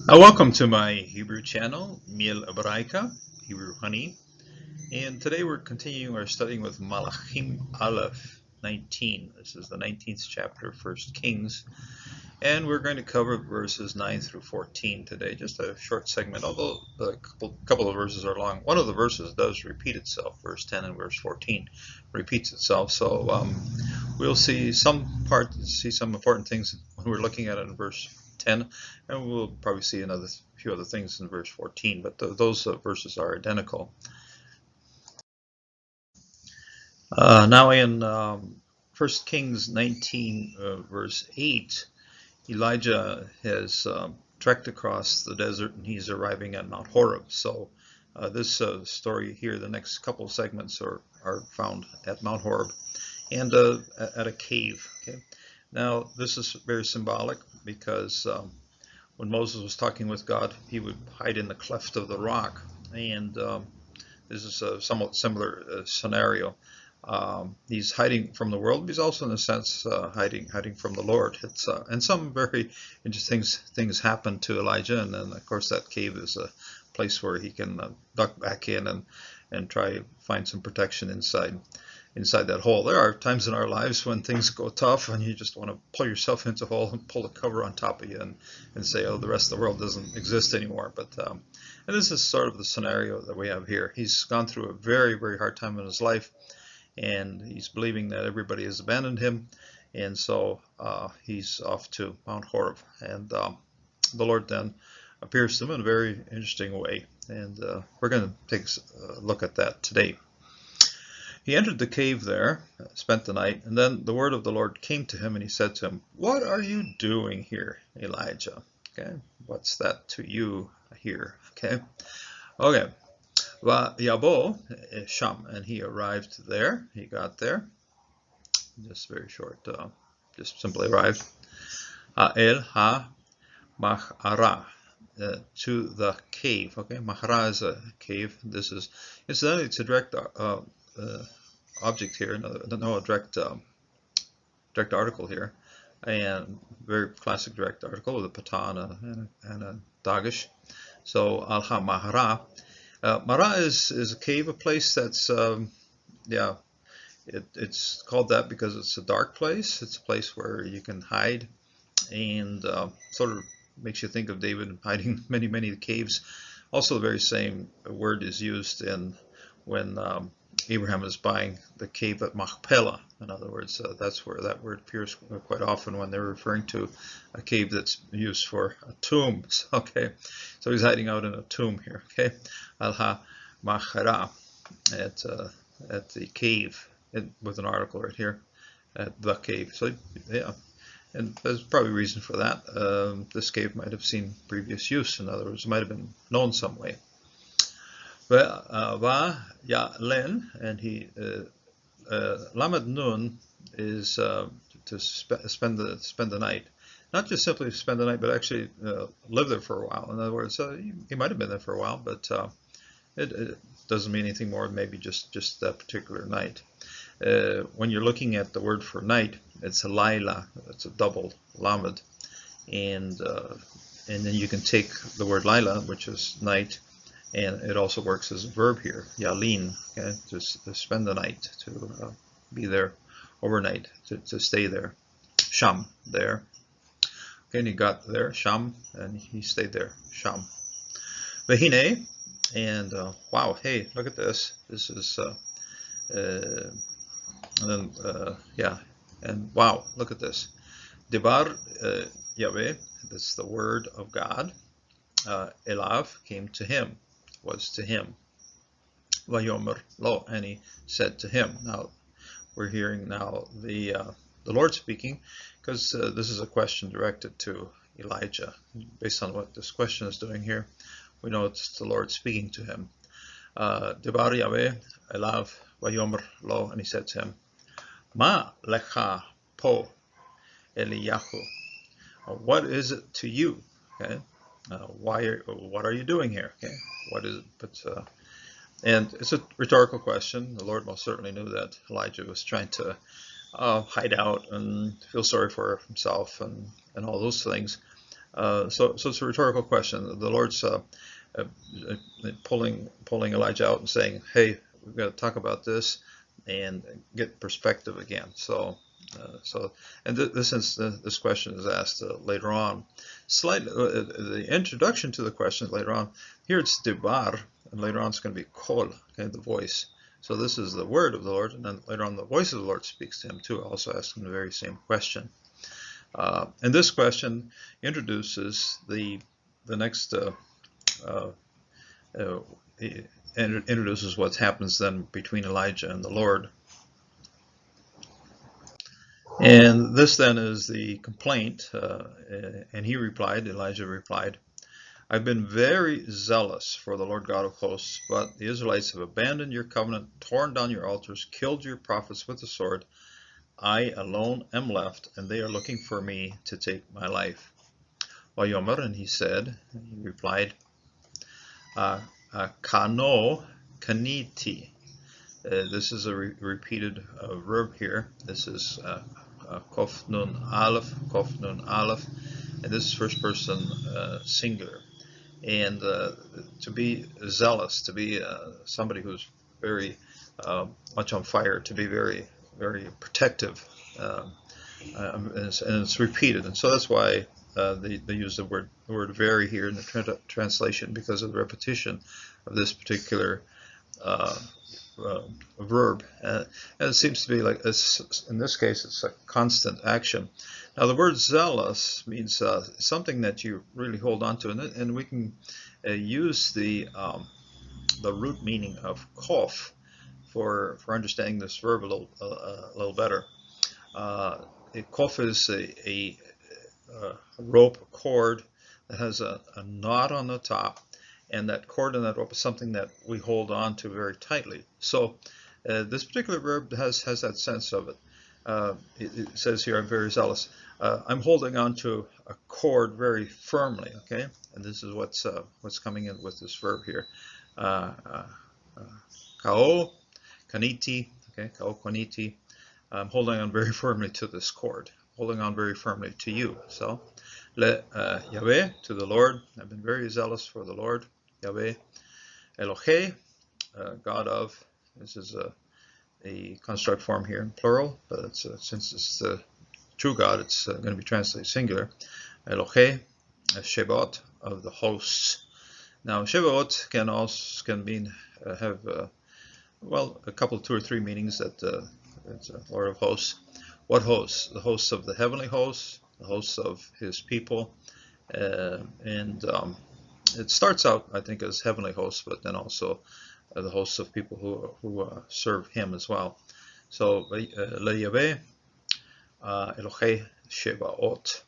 Welcome to my Hebrew channel, Miel Hebraica, Hebrew Honey. And today we're continuing our studying with Malakim Alef 19. This is the 19th chapter of First Kings. And we're going to cover verses 9 through 14 today, just a short segment, although a couple of verses are long. One of the verses does repeat itself, verse 10 and verse 14 repeats itself. So we'll see some important things when we're looking at it in verse 10, and we'll probably see a few other things in verse 14, but those verses are identical. Now in 1 Kings 19, verse 8, Elijah has trekked across the desert and he's arriving at Mount Horeb. So this story here, the next couple of segments are found at Mount Horeb and at a cave. Okay. Now this is very symbolic because when Moses was talking with God, he would hide in the cleft of the rock, and this is a somewhat similar scenario. He's hiding from the world, but he's also, in a sense, hiding from the Lord. And some very interesting things happen to Elijah, and then, of course, that cave is a place where he can duck back in and try to find some protection inside that hole. There are times in our lives when things go tough and you just want to pull yourself into a hole and pull the cover on top of you and say, oh, the rest of the world doesn't exist anymore. But and this is sort of the scenario that we have here. He's gone through a very, very hard time in his life, and he's believing that everybody has abandoned him, and so he's off to Mount Horeb, and the Lord then appears to him in a very interesting way, and we're going to take a look at that today. He entered the cave there, spent the night, and then the word of the Lord came to him, and he said to him, "What are you doing here, Elijah?" Okay, what's that to you here? Okay, Yabo Sham, and he arrived there. He got there. Just very short. Just simply arrived. El ha Machara, to the cave. Okay, Machara is a cave. This is incidentally it's a direct object here. No, a direct article here, and very classic direct article with a pata and a dagesh. So al ha Mahara. Mara is a cave, a place that's it's called that because it's a dark place. It's a place where you can hide, and sort of makes you think of David hiding many caves. Also, the very same word is used when Abraham is buying the cave at Machpelah. In other words, that's where that word appears quite often when they're referring to a cave that's used for a tomb. Okay, so he's hiding out in a tomb here. Okay, Al-Ha Machara, at the cave, with an article right here, at the cave. So yeah, and there's probably a reason for that. This cave might have seen previous use. In other words, it might have been known some way. Va ya len, and he Lamed Nun is to spend the night. Not just simply spend the night, but actually live there for a while. In other words, he might have been there for a while, but it doesn't mean anything more than maybe just that particular night. When you're looking at the word for night, it's a laila. It's a double lamed, and then you can take the word laila, which is night, and it also works as a verb here, yalin, okay, to spend the night, to be there overnight, to stay there. Sham, there. Okay, and he got there, Sham, and he stayed there, Sham. Vehine, and wow, hey, look at this. This is, and then, yeah, and wow, look at this. Devar Yahweh, that's the word of God. Elav came to him, was to him. Vayomer lo, and he said to him. Now we're hearing now the Lord speaking, because this is a question directed to Elijah. Based on what this question is doing here, we know it's the Lord speaking to him. Devar Yahweh Elav Vayomer lo, and he said to him, Ma lecha po Eliyahu. What is it to you? Okay. What are you doing here? Okay, what is it? But and it's a rhetorical question. The Lord most certainly knew that Elijah was trying to hide out and feel sorry for himself and all those things. So it's a rhetorical question. The Lord's pulling Elijah out and saying, "Hey, we've got to talk about this and get perspective again." This question is asked later on. The introduction to the question later on. Here it's debar, and later on it's going to be kol, okay, the voice. So this is the word of the Lord, and then later on the voice of the Lord speaks to him too, also asking the very same question. And this question introduces the next. Introduces what happens then between Elijah and the Lord. And this then is the complaint, and Elijah replied, "I've been very zealous for the Lord God of hosts, but the Israelites have abandoned your covenant, torn down your altars, killed your prophets with the sword. I alone am left, and they are looking for me to take my life." Vayomer, and he replied, Kano kaniti. This is a repeated verb here. This is kof nun aleph, and this is first person singular. And to be zealous, to be somebody who's very much on fire, to be very, very protective, and it's repeated, and so that's why they use the word very here in the translation, because of the repetition of this particular verb, and it seems to be like this. In this case, it's a constant action. Now, the word zealous means something that you really hold on to, and we can use the root meaning of kof for understanding this verb a little better. Kof is a rope, a cord that has a knot on the top, and that cord and that rope is something that we hold on to very tightly. So this particular verb has that sense of it. It says here, "I'm very zealous." I'm holding on to a cord very firmly, okay? And this is what's coming in with this verb here. Kao kaniti, okay? Kao kaniti. I'm holding on very firmly to this cord, holding on very firmly to you. So, le Yahweh, to the Lord. I've been very zealous for the Lord. Yahweh, Elohe, God of. This is a construct form here in plural, but since it's the true God, it's going to be translated singular. Elohe, Shebaot, of the hosts. Now, Shebaot can mean have a couple, 2 or 3 meanings. That it's a Lord of hosts. What hosts? The hosts of the heavenly hosts, the hosts of His people, and it starts out, I think, as heavenly hosts, but then also the hosts of people who serve Him as well. So, Le Yahweh, Elohe Shebaot.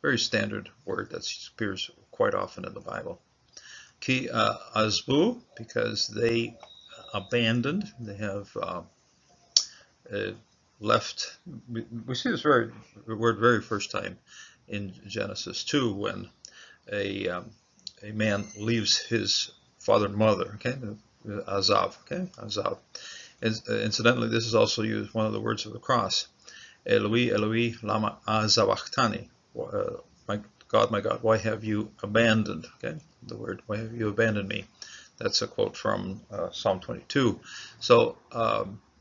Very standard word that appears quite often in the Bible. Ki azbu, because they abandoned, they have left. We see this word very first time in Genesis 2, when a man leaves his father and mother, okay, Azav, okay, Azav. Incidentally, this is also used, one of the words of the cross, Eloi, Eloi, lama azavachtani, my God, why have you abandoned, okay, the word, why have you abandoned me? That's a quote from Psalm 22. So,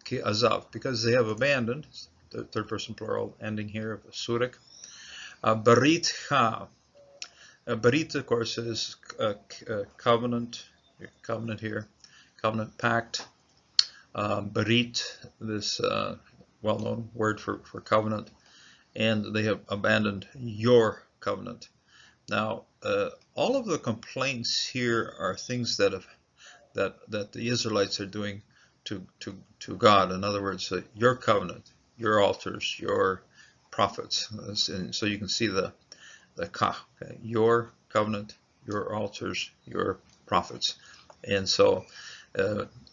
ki azav, because they have abandoned, the third person plural, ending here of the surik. Barit ha. Barit, of course, is covenant here, covenant pact. Barit, this well-known word for covenant, and they have abandoned your covenant. Now, all of the complaints here are things that the Israelites are doing to God. In other words, your covenant, your altars, your prophets. And so you can see the ka, okay? Your covenant, your altars, your prophets. And so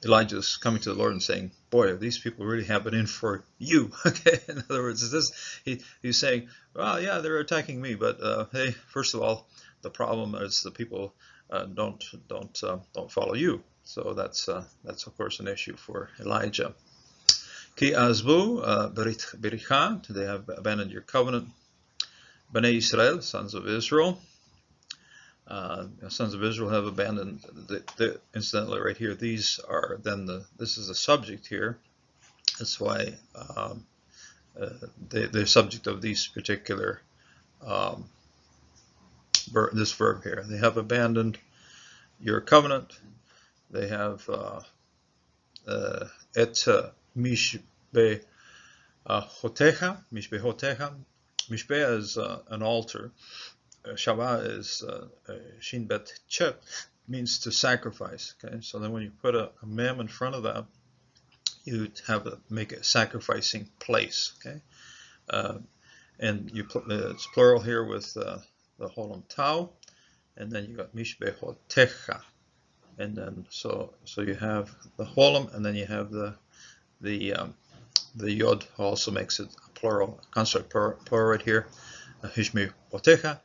Elijah's coming to the Lord and saying, "Boy, these people really have it in for you." Okay, in other words, he's saying, "Well, yeah, they're attacking me, but hey, first of all, the problem is the people don't follow you." So that's of course an issue for Elijah. Ki azbu bericha, they have abandoned your covenant. Bnei Israel, sons of Israel. Sons of Israel have abandoned. Incidentally, right here, these are then this is the subject here. That's why they're subject of these particular this verb here. They have abandoned your covenant. They have et mishbe hotecha. Mishbe is an altar. Shavah is shin bet chet, means to sacrifice. Okay, so then when you put a mem in front of that, you have make a sacrificing place. Okay, and it's plural here with the holam tau, and then you got mishbehotecha, and then so you have the holam, and then you have the yod also makes it a plural construct plural right here. Mishbehotecha,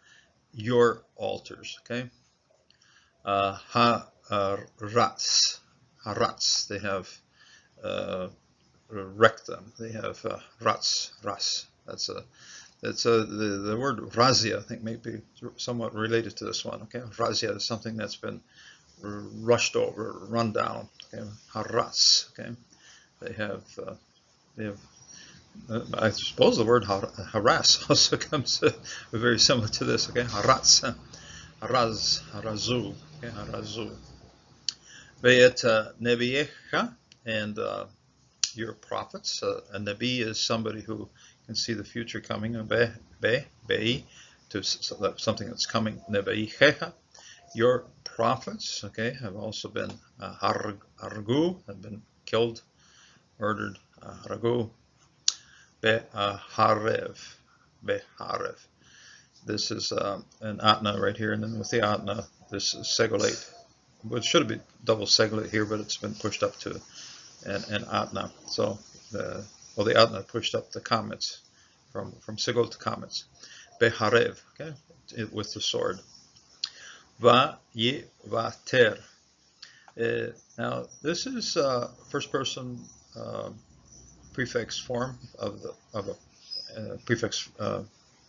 your altars. Okay. Haratz, they have rectum. They have ras. That's the word razia, I think, may be somewhat related to this one. Okay, razia is something that's been rushed over, run down. Okay, haras. Okay, they have I suppose the word harass also comes very similar to this. Okay, haratz, harazu. Okay, harazu. Ve'et neviecha, and your prophets. A nabi is somebody who can see the future coming. Be'i, to something that's coming. Nebeichecha, your prophets, okay, have also been hargu, have been killed, murdered. Hargu. Be'harev. This is an atna right here, and then with the atna, this is segolate. It should be double segolate here, but it's been pushed up to an atna. So the atna pushed up the comments from sigol to comments. Beharev, okay, with the sword. Va ye va ter. Now this is first person prefix form of a prefix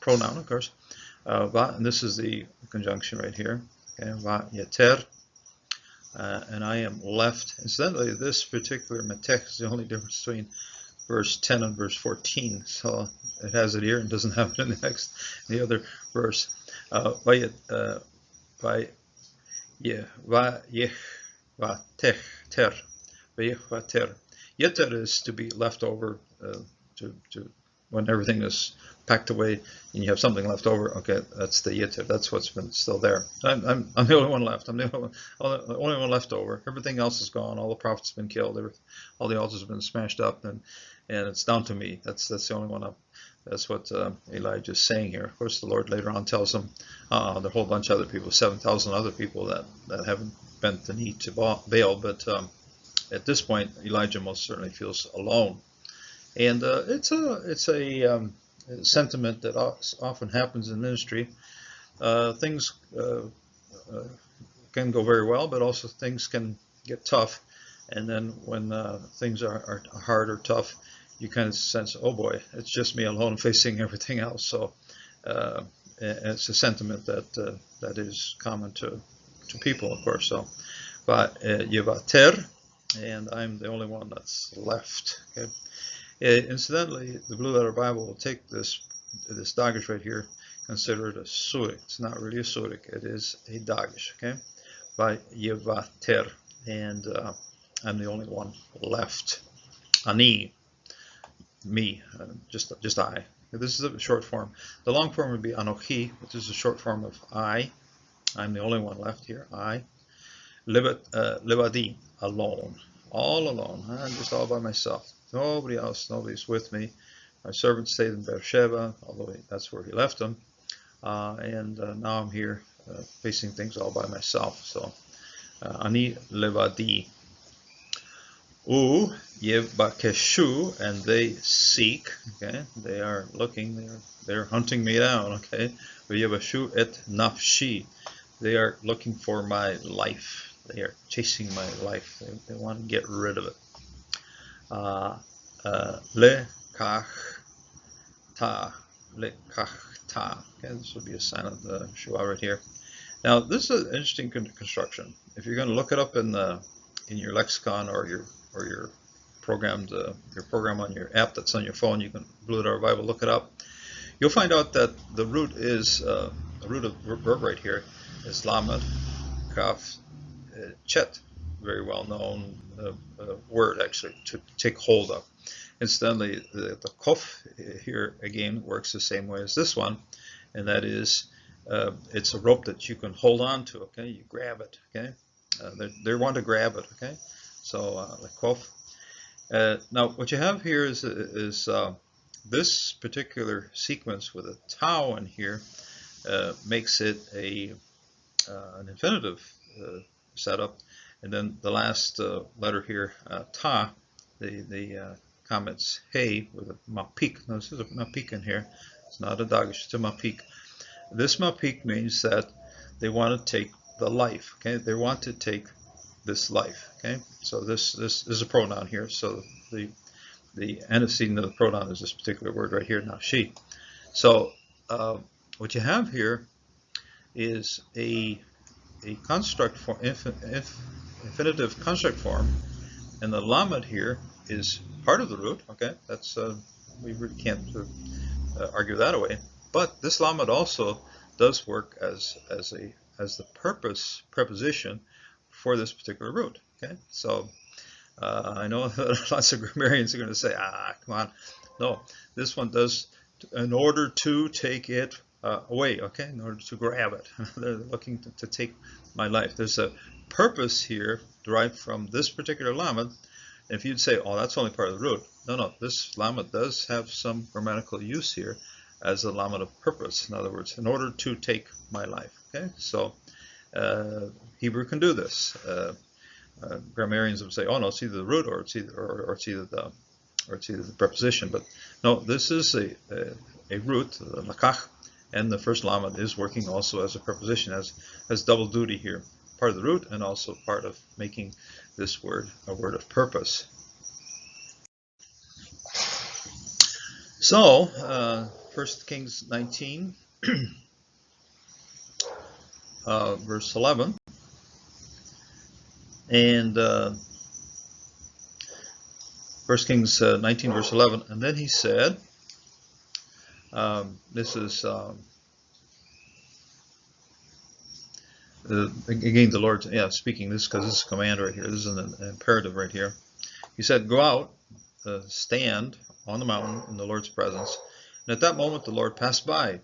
pronoun, of course. Va, and this is the conjunction right here. Okay, va yeter. And I am left. Incidentally, this particular metech is the only difference between verse 10 and verse 14. So it has it here and doesn't have it in the other verse. Yeter is to be left over, to when everything is packed away and you have something left over. Okay, that's the yeter. That's what's been still there. I'm the only one left. I'm the only one left over. Everything else is gone. All the prophets have been killed. All the altars have been smashed up, and it's down to me. That's the only one up. That's what Elijah is saying here. Of course, the Lord later on tells him there are a whole bunch of other people, 7,000 other people that haven't bent the knee to Baal. But at this point, Elijah most certainly feels alone, and it's a sentiment that often happens in ministry. Things can go very well, but also things can get tough. And then when things are hard or tough, you kind of sense, oh boy, it's just me alone facing everything else. So it's a sentiment that is common to people, of course. So, but yevater, and I'm the only one that's left. Okay. Incidentally, the Blue Letter Bible will take this dagesh right here, consider it a surik. It's not really a surik, it is a dagesh. Okay, by yevater, and I'm the only one left. Ani, me, just I. This is a short form. The long form would be anochi, which is a short form of I. I'm the only one left here. I. Levadi, alone, all alone. I'm just all by myself. Nobody else, nobody's with me. My servant stayed in Beersheba, although that's where he left him. And now I'm here facing things all by myself. So, ani levadi. U yevakeshu, and they seek. Okay, they are looking. They're hunting me down. Okay, yevashu et nafshi. They are looking for my life. They are chasing my life. They want to get rid of it. Lekachta, ta. Okay, this would be a silent shua right here. Now, this is an interesting construction. If you're going to look it up in your lexicon or your program on your app that's on your phone, you can Blue Letter Bible look it up. You'll find out that the root is the root of verb right here is lamed kaf chet, very well known word actually to take hold of. Incidentally, the kof here again works the same way as this one, and that is it's a rope that you can hold on to. Okay, you grab it. Okay, they want to grab it. Okay, so like kof. Now, what you have here is this particular sequence with a tau in here makes it an infinitive setup, and then the last letter here, ta, the comments hey with a mapik. Now, this is a mapik in here. It's not a dagish, it's a mapik. This mapik means that they want to take the life. Okay, they want to take this life. Okay, so this is a pronoun here. So the antecedent of the pronoun is this particular word right here, now she. So what you have here is a construct form, infinitive construct form, and the lamed here is part of the root. Okay, that's we really can't argue that away. But this lamed also does work as the purpose preposition for this particular root. Okay, so I know that lots of grammarians are going to say, come on. No, this one does in order to take it away, okay, in order to grab it. They're looking to take my life. There's a purpose here derived from this particular lamed. If you'd say, oh, that's only part of the root. No, this lamed does have some grammatical use here as a lamed of purpose. In other words, in order to take my life, okay? So Hebrew can do this. Grammarians would say, "Oh no, it's either the root or it's either the preposition." But no, this is a root, the lakach, and the first lamed is working also as a preposition, has double duty here, part of the root and also part of making this word a word of purpose. So, 1 Kings 19, verse 11. And 1 Kings 19, verse 11, and then he said, this is, again, the Lord, speaking this, because this is a command right here, this is an imperative right here. He said, go out, stand on the mountain in the Lord's presence. And at that moment the Lord passed by.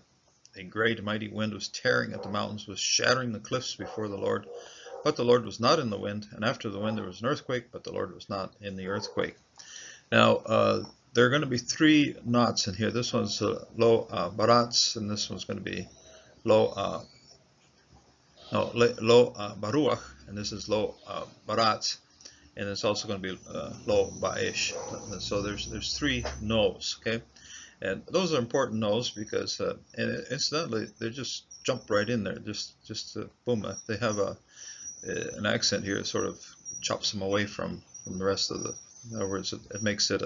A great mighty wind was tearing at the mountains, was shattering the cliffs before the Lord. But the Lord was not in the wind, and after the wind there was an earthquake, but the Lord was not in the earthquake. Now, there are going to be three knots in here. This one's lo barats, and this one's going to be lo baruach, and this is lo barats, and it's also going to be lo ba'ish. So there's three no's, okay? And those are important no's because, and incidentally, they just jump right in there. Just boom, they have an accent here. It sort of chops them away from the rest of the. In other words, it makes it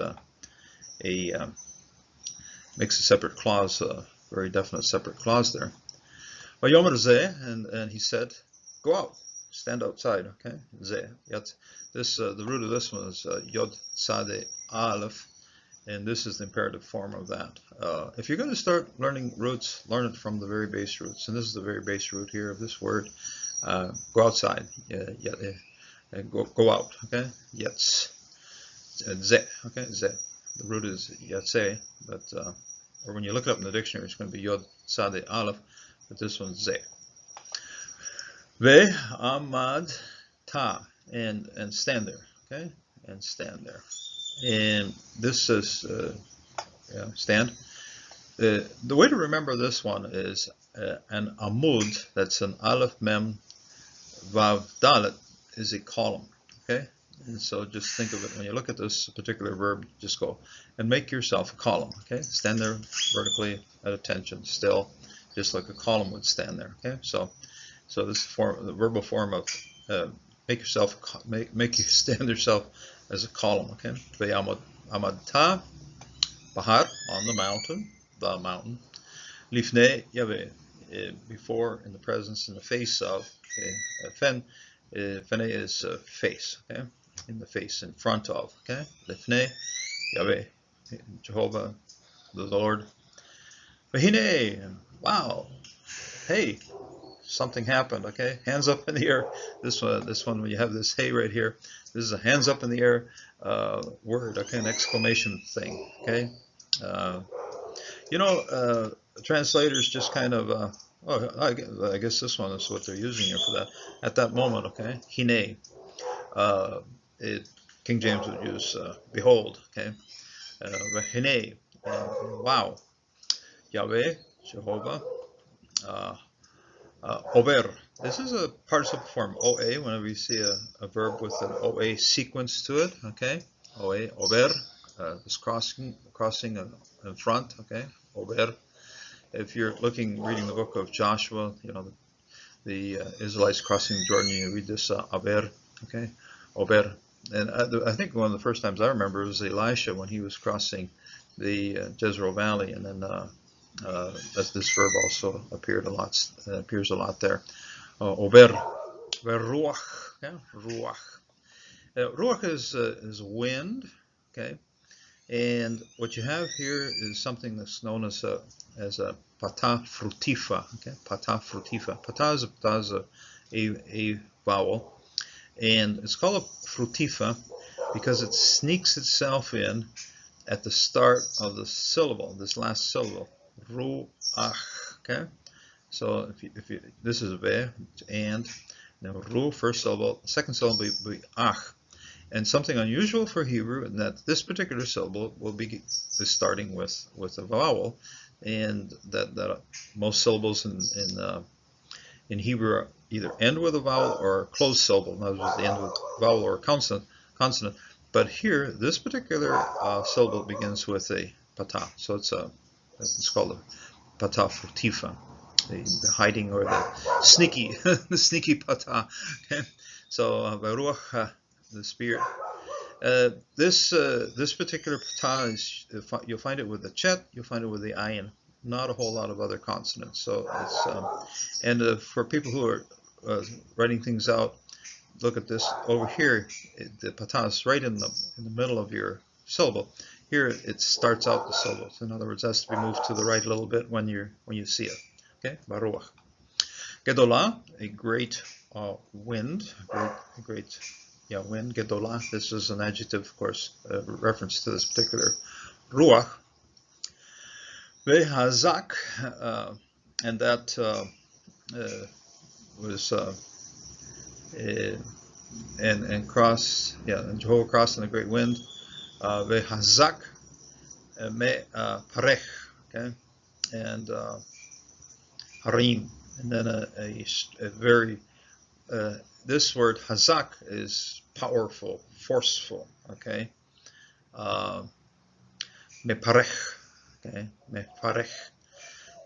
makes a separate clause, a very definite separate clause there. Vayomer zeh, and he said, go out, stand outside. Okay, zeh. This the root of this one is yod sade aleph, and this is the imperative form of that. If you're going to start learning roots, learn it from the very base roots, and this is the very base root here of this word. Go outside. Go out. Okay, yetz. Zeh. Okay, zeh. The root is yatzeh, but or when you look it up in the dictionary, it's going to be yod sade aleph, but this one's zeh. Ve amad ta, and stand there. Okay, and stand there. And this is stand. The way to remember this one is an amud, that's an aleph mem vav dalet, is a column. Okay, and so just think of it when you look at this particular verb. Just go and make yourself a column. Okay, stand there vertically at attention, still, just like a column would stand there. Okay, so this form, the verbal form of make you stand yourself as a column. Okay, amad ta, bahar, on the mountain, Lifnei Yahweh, before, in the presence, in the face of. Okay, Fene is face. Okay, in the face, in front of. Okay, Lifnei Yahweh, Jehovah, the Lord. Vahine, wow, hey, something happened. Okay, hands up in the air. This one, when you have this hey right here, this is a hands up in the air word. Okay, an exclamation thing. Okay, uh, translators just kind of. I guess this one is what they're using here for that. At that moment, okay, hine. Uh, it, King James would use behold. Okay, hine. Wow, Yahweh, Jehovah. Uh, Over. This is a participle form, OA, whenever you see a verb with an OA sequence to it, okay? OA, over, is crossing in front, okay? Over. If you're reading the book of Joshua, the Israelites crossing Jordan, you read this over, okay? Over. And I think one of the first times I remember was Elisha when he was crossing the Jezreel Valley, and then this verb also appears a lot there. Over, ruach, yeah, ruach. Ruach is wind, okay, and what you have here is something that's known as a pata frutifa, okay, pata frutifa. Pata is a vowel, and it's called a frutifa because it sneaks itself in at the start of the syllable, this last syllable, ruach, okay. So if you this is ve, and now ru, first syllable, second syllable will be ach, and something unusual for Hebrew in that this particular syllable is starting with a vowel, and that most syllables in Hebrew either end with a vowel or a closed syllable. In other words, they end with vowel or consonant. But here, this particular syllable begins with a pata, so it's called a pata furtifa. The hiding or the sneaky, the sneaky pata. Okay? So Baruch, the spirit. This particular pata is you'll find it with the chet, you'll find it with the ayin. Not a whole lot of other consonants. So it's and for people who are writing things out, look at this over here. The pata is right in the middle of your syllable. Here it starts out the syllables. In other words, it has to be moved to the right a little bit when you see it. Okay, Baruch. Gedolah, a great wind, a great wind. Gedolah. This is an adjective, of course, reference to this particular ruach. Vehazak, and that was and cross, and Jehovah crossed in a great wind. Vehazak me parech, okay, and harim, and then a very this word hazak is powerful, forceful, okay. Meparech, okay, meparech.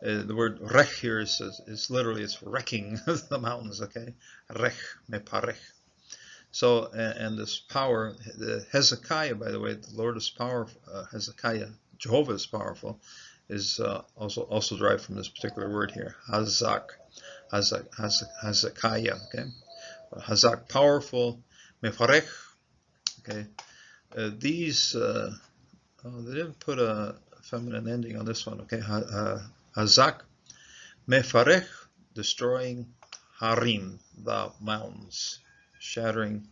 The word rech here is literally it's wrecking the mountains, okay. Rech, meparech. So and this power, the Hezekiah, by the way, the Lord is powerful. Hezekiah, Jehovah is powerful, is also derived from this particular word here, hazak, Hezekiah, okay. Hazak, powerful, mefarech, okay. These they didn't put a feminine ending on this one, okay. Hazak, mefarech, destroying, harim, the mountains, shattering,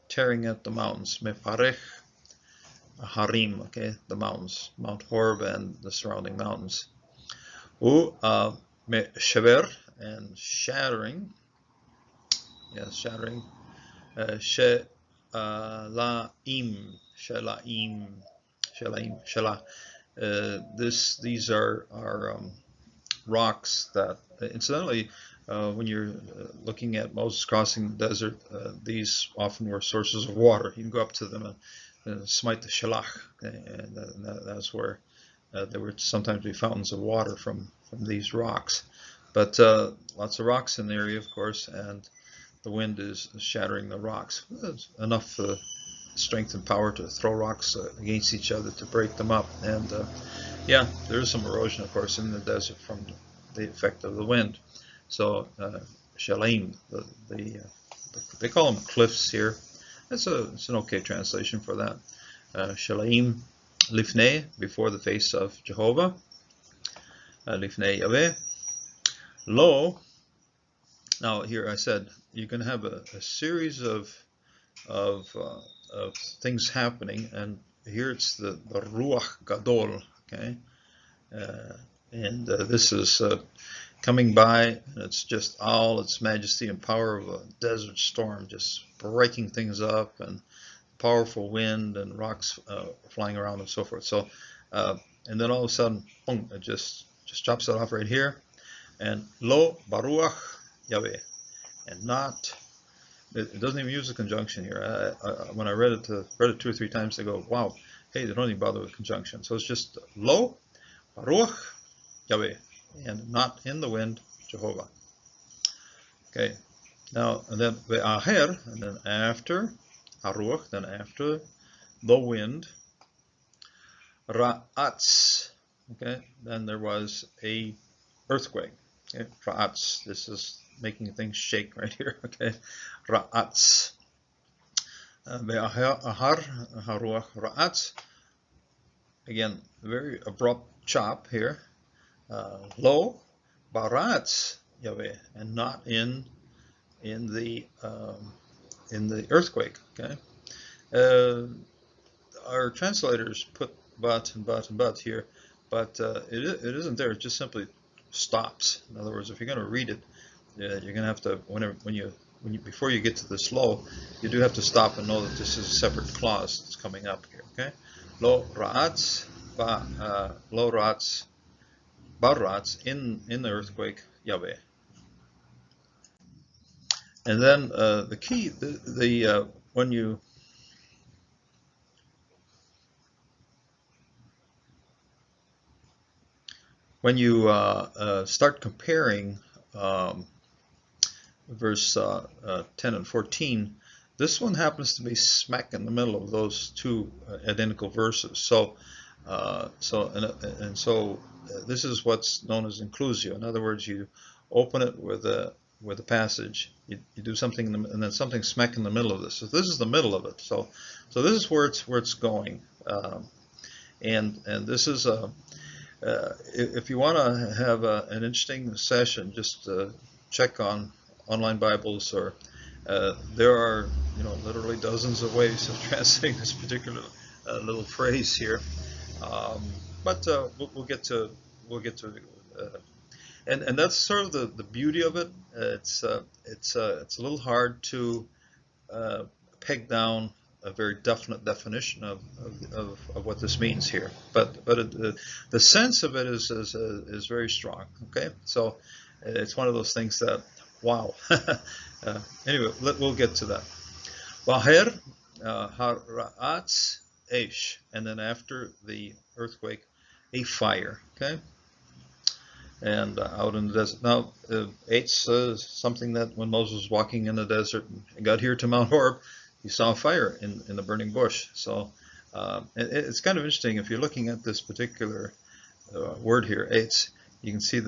tearing at the mountains, mefarech, harim, okay, the mountains, Mount Horeb and the surrounding mountains. Shever, and shattering, yes, shattering. Shelaim. These are rocks that, incidentally, when you're looking at Moses crossing the desert, these often were sources of water. You can go up to them and smite the shelach, okay? And that's where there would sometimes be fountains of water from these rocks. But lots of rocks in the area, of course, and the wind is shattering the rocks. There's enough strength and power to throw rocks against each other to break them up. And Yeah, there is some erosion, of course, in the desert from the effect of the wind. So, Shalim, they call them cliffs here. It's an okay translation for that. Shalim Lifnei, before the face of Jehovah. Lifnei Yahweh. Lo, now here I said you can have a series of, uh, of things happening, and here it's the Ruach Gadol, okay? And this is coming by, and it's just all its majesty and power of a desert storm, just breaking things up, and powerful wind and rocks flying around and so forth. So, and then all of a sudden, boom, it just chops it off right here. And lo baruach Yahweh, and not. It doesn't even use a conjunction here. When I read it 2 or 3 times, I go, wow, hey, they don't even bother with conjunction. So it's just lo baruach Yahweh, and not in the wind, Jehovah. Okay, now, and then ve'aher, and then after aruach, then after the wind, ra'atz, okay, then there was a earthquake. Okay, ra'atz, this is making things shake right here, okay, ra'atz. Ve'ahar haruach ra'atz, again, very abrupt chop here. Lo baratz Yahweh, and not in the earthquake. Okay, our translators put but and but and but here, but it isn't there. It just simply stops. In other words, if you're going to read it, you're going to have to before you get to this lo, you do have to stop and know that this is a separate clause that's coming up here. Okay, lo ra'atz lo ra'atz baratz in the earthquake Yahweh. And then the key, when you start comparing verse 10 and 14, this one happens to be smack in the middle of those two identical verses. So this is what's known as inclusio. In other words, you open it with a passage, you do something, and then something smack in the middle of this. So this is the middle of it. So this is where it's going, and this is if you want to have an interesting session, just check on online Bibles, or there are literally dozens of ways of translating this particular little phrase here. But we'll get to and that's sort of the beauty of it. It's a little hard to peg down a very definite definition of what this means here, but the sense of it is very strong. Okay, so it's one of those things that, wow. Anyway, we'll get to that. Vaher hara'atz esh, and then after the earthquake, a fire. Okay, and out in the desert. Now, it's something that when Moses was walking in the desert and got here to Mount Horeb, he saw a fire in the burning bush. So it's kind of interesting if you're looking at this particular word here. You can see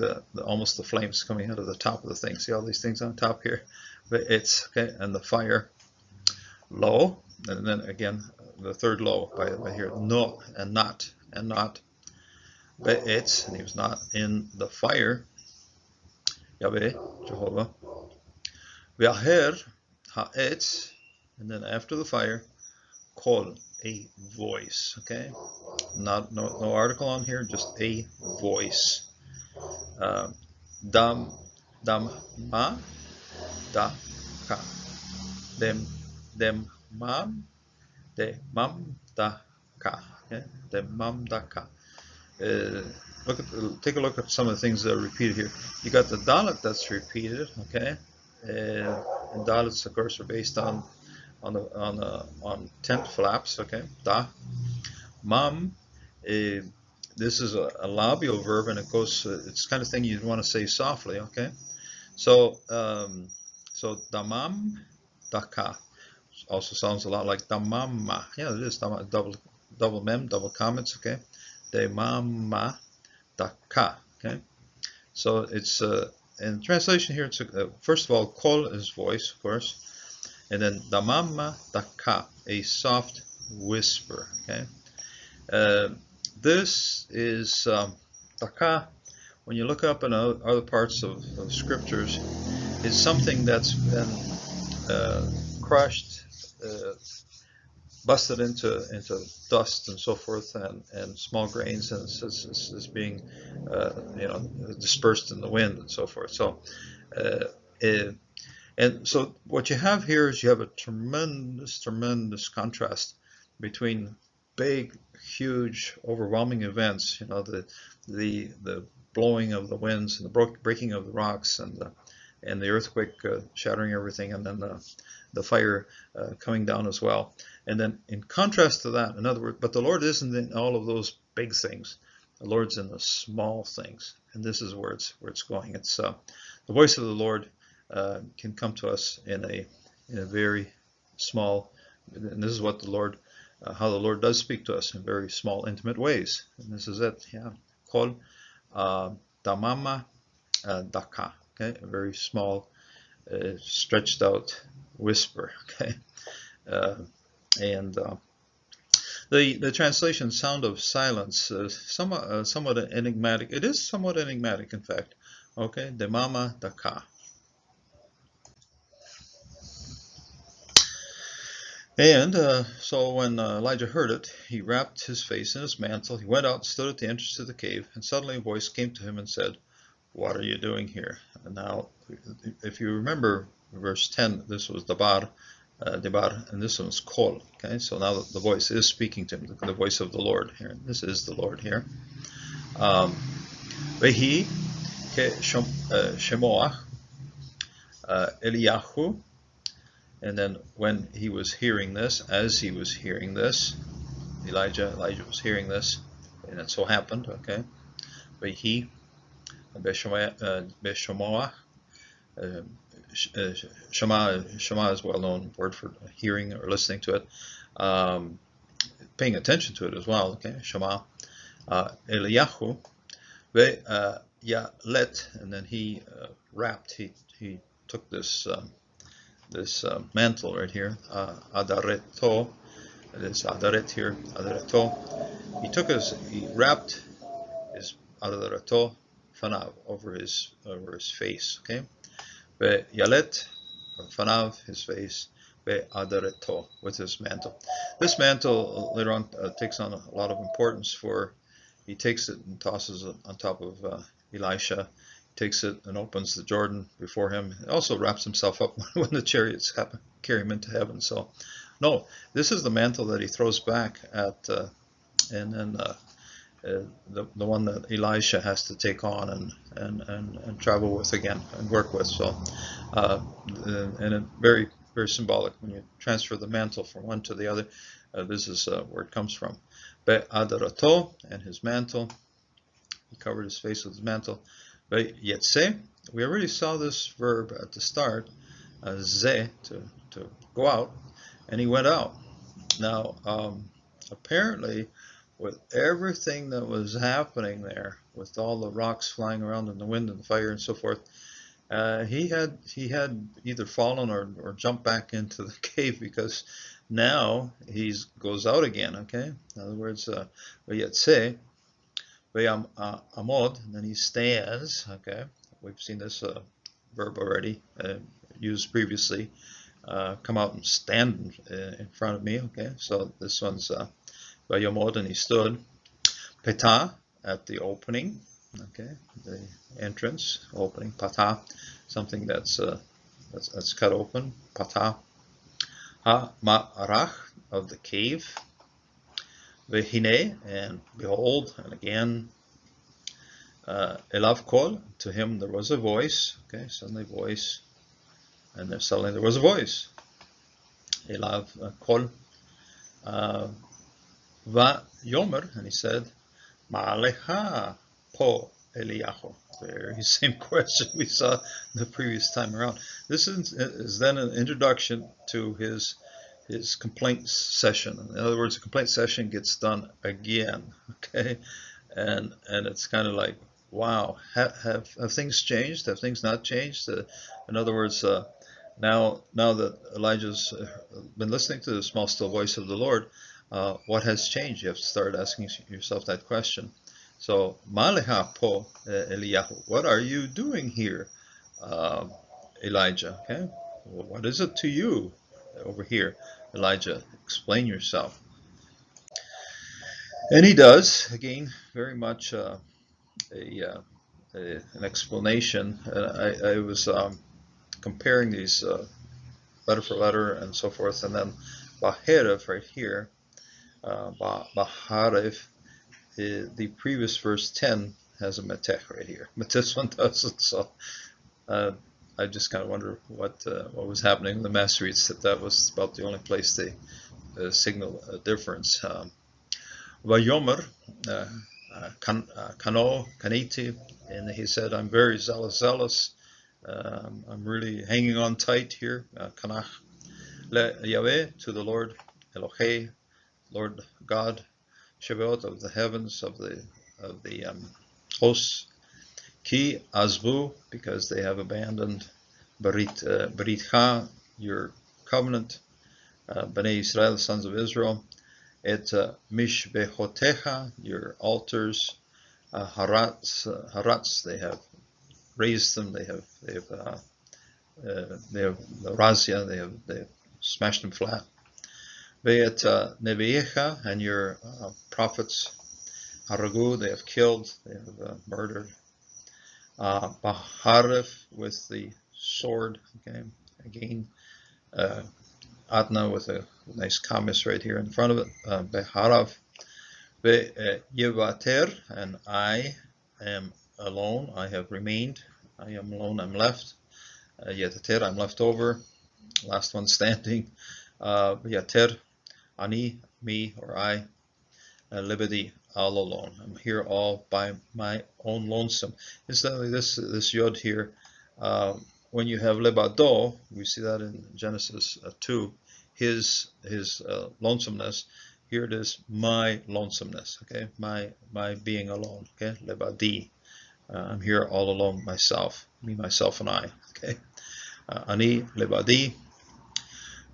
almost the flames coming out of the top of the thing. See all these things on top here? But it's okay, and the fire, lo, and then again the third lo by here, no, and not. But it's, and he was not in the fire, Yahweh, Jehovah. V'aher ha'etz, and then after the fire, kol, a voice. Okay, no article on here, just a voice. Dam ma da ka, dem mam da ka. Okay, dem mam da ka. Take a look at some of the things that are repeated here. You got the dalet that's repeated, okay, and dalets, of course, are based on tent flaps, okay. Da, mam, this is a labial verb, and it goes. It's the kind of thing you'd want to say softly, okay. So damam, daka, also sounds a lot like damama. Yeah, it is double mem, double comments, okay. Demama Daka. Okay, so it's in translation here. It's first of all, kol is voice, of course, and then Damama Daka, a soft whisper. Okay, this is Daka. When you look up in other parts of scriptures, is something that's been crushed, busted into dust and so forth, and small grains, and it's being dispersed in the wind and so forth. So and so what you have here is you have a tremendous contrast between big, huge, overwhelming events, the blowing of the winds and the breaking of the rocks and the earthquake shattering everything, and then the fire coming down as well. And then in contrast to that, in other words, but the Lord isn't in all of those big things. The Lord's in the small things, and this is where it's going. It's the voice of the Lord can come to us in a very small, and this is what the Lord, how the Lord does speak to us in very small, intimate ways. And this is it. Yeah, Kol Damama Daka. Okay, a very small, stretched out whisper. Okay, and the translation "sound of silence" somewhat enigmatic. It is somewhat enigmatic, in fact. Okay, Demama Daka. And so when Elijah heard it, he wrapped his face in his mantle. He went out and stood at the entrance to the cave, and suddenly a voice came to him and said, "What are you doing here?" And now, if you remember verse 10, this was Debar, and this one's Kol. Okay, so now the voice is speaking to him, the voice of the Lord here. This is the Lord here. Vehi ke shemoach Eliyahu. And then when he was hearing this, as he was hearing this, Elijah was hearing this, and it so happened, okay, Vehi Beshamoah, Shema is a well-known word for hearing or listening to it, paying attention to it as well, okay, Shema, Eliyahu, Yalet, and then he wrapped, he took this mantle right here, Adareto, this Adaret here, Adareto. He wrapped his Adareto Fanav over his face, okay? Ve Yalet, Fanav, his face, Ve Adareto, with his mantle. This mantle later on takes on a lot of importance he takes it and tosses it on top of Elisha, takes it and opens the Jordan before him. He also wraps himself up when the chariots carry him into heaven. So, no, this is the mantle that he throws back at, and then the one that Elisha has to take on and travel with again and work with. So, and it very symbolic when you transfer the mantle from one to the other. This is where it comes from. Be'adarato, and his mantle. He covered his face with his mantle. Yetse, we already saw this verb at the start, ze, to go out, and he went out. Now, apparently, with everything that was happening there, with all the rocks flying around in the wind and the fire and so forth, he had either fallen or jumped back into the cave, because now he goes out again. Okay, in other words, Yetse. Amod, and then he stands. Okay, we've seen this verb already used previously. Come out and stand in front of me. Okay, so this one's Vayamod, and he stood. Peta, at the opening. Okay, the entrance opening. Pata, something that's cut open. Pata. Ha ma'arach, of the cave. Vehine, and behold, and again, Elav Kol, to him there was a voice. Okay, suddenly voice, and then suddenly there was a voice. Elav Kol, Va Yomer, and he said, Ma'alecha po Eliyahu. Very same question we saw the previous time around. This is then an introduction to his complaint session. In other words, the complaint session gets done again. Okay, and it's kind of like, wow, have things changed? Have things not changed? In other words, now that Elijah's been listening to the small still voice of the Lord, what has changed? You have to start asking yourself that question. So, Maleha po Eliyahu, what are you doing here, uh, Elijah? Okay, well, what is it to you over here, Elijah? Explain yourself. And he does again, very much a, an explanation. I was comparing these letter for letter and so forth, and then Baherev right here, Baharev, the previous verse 10 has a metech right here, but this one doesn't. So uh, I just kind of wonder what was happening in the Masoretes, that was about the only place they signal a difference. Vayomer, Kano, Kaniti, and he said, I'm very zealous. I'm really hanging on tight here. Kanach le Yahweh, to the Lord, Elohei, Lord God, Shebaot, of the heavens, of the hosts. Ki Azvu, because they have abandoned Beritcha, your covenant, Bnei Israel, the sons of Israel. Et Mishbechotecha, your altars. Harats, they have raised them. They have razia. They have smashed them flat. Ve'et Nevi'echa, and your prophets. Haragu, they have killed. They have murdered. Baharef, with the sword. Okay, again. Adna, with a nice kamis right here in front of it. Beharav. Yevater, and I am alone. I have remained. I am alone. I'm left. Yetater, I'm left over. Last one standing. Yater, ani, me or I. Libedi, all alone. I'm here all by my own lonesome. Incidentally, this yod here, when you have lebado, we see that in Genesis 2, his lonesomeness. Here it is, my lonesomeness. Okay, my being alone. Okay, lebadi. I'm here all alone, myself, me, myself, and I. Okay, ani lebadi.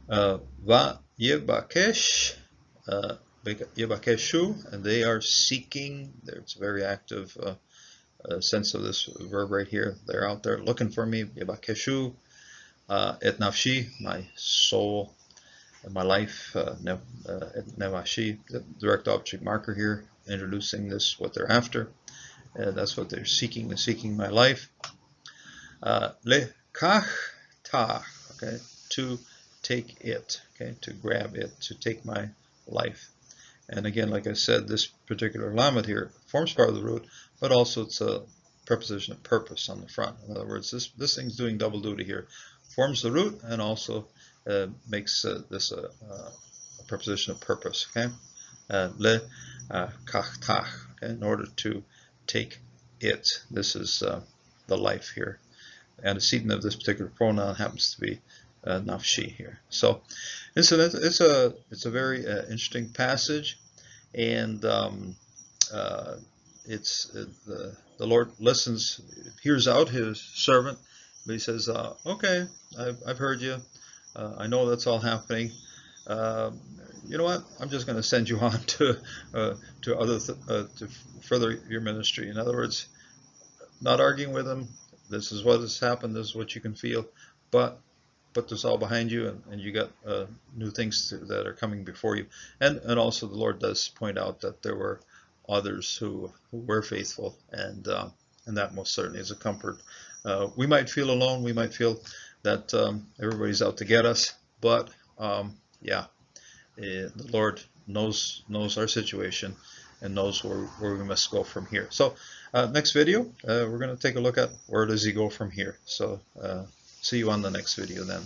Va yebakesh. Yebakeshu, and they are seeking. It's a very active sense of this verb right here. They're out there looking for me. Yebakeshu, et nafshi, my soul, and my life. Et nevashi, the direct object marker here, introducing this, what they're after. That's what they're seeking. They're seeking my life. Lekach ta, okay, to take it, okay, to grab it, to take my life. And again, like I said, this particular lamed here forms part of the root, but also it's a preposition of purpose on the front. In other words, this thing's doing double duty here. Forms the root and also makes this a preposition of purpose. Okay, le kachtach. Okay, in order to take it. This is the life here. Antecedent of this particular pronoun happens to be nafshi here. So it's a very interesting passage, and it's the Lord listens, hears out his servant, but he says, "Okay, I've heard you. I know that's all happening. You know what? I'm just going to send you on to to further your ministry." In other words, not arguing with him. This is what has happened. This is what you can feel, but put this all behind you, and you got new things that are coming before you. And also the Lord does point out that there were others who were faithful, and that most certainly is a comfort. We might feel alone. We might feel that everybody's out to get us, but yeah, the Lord knows our situation and knows where we must go from here. So next video, we're going to take a look at where does he go from here. So see you on the next video then.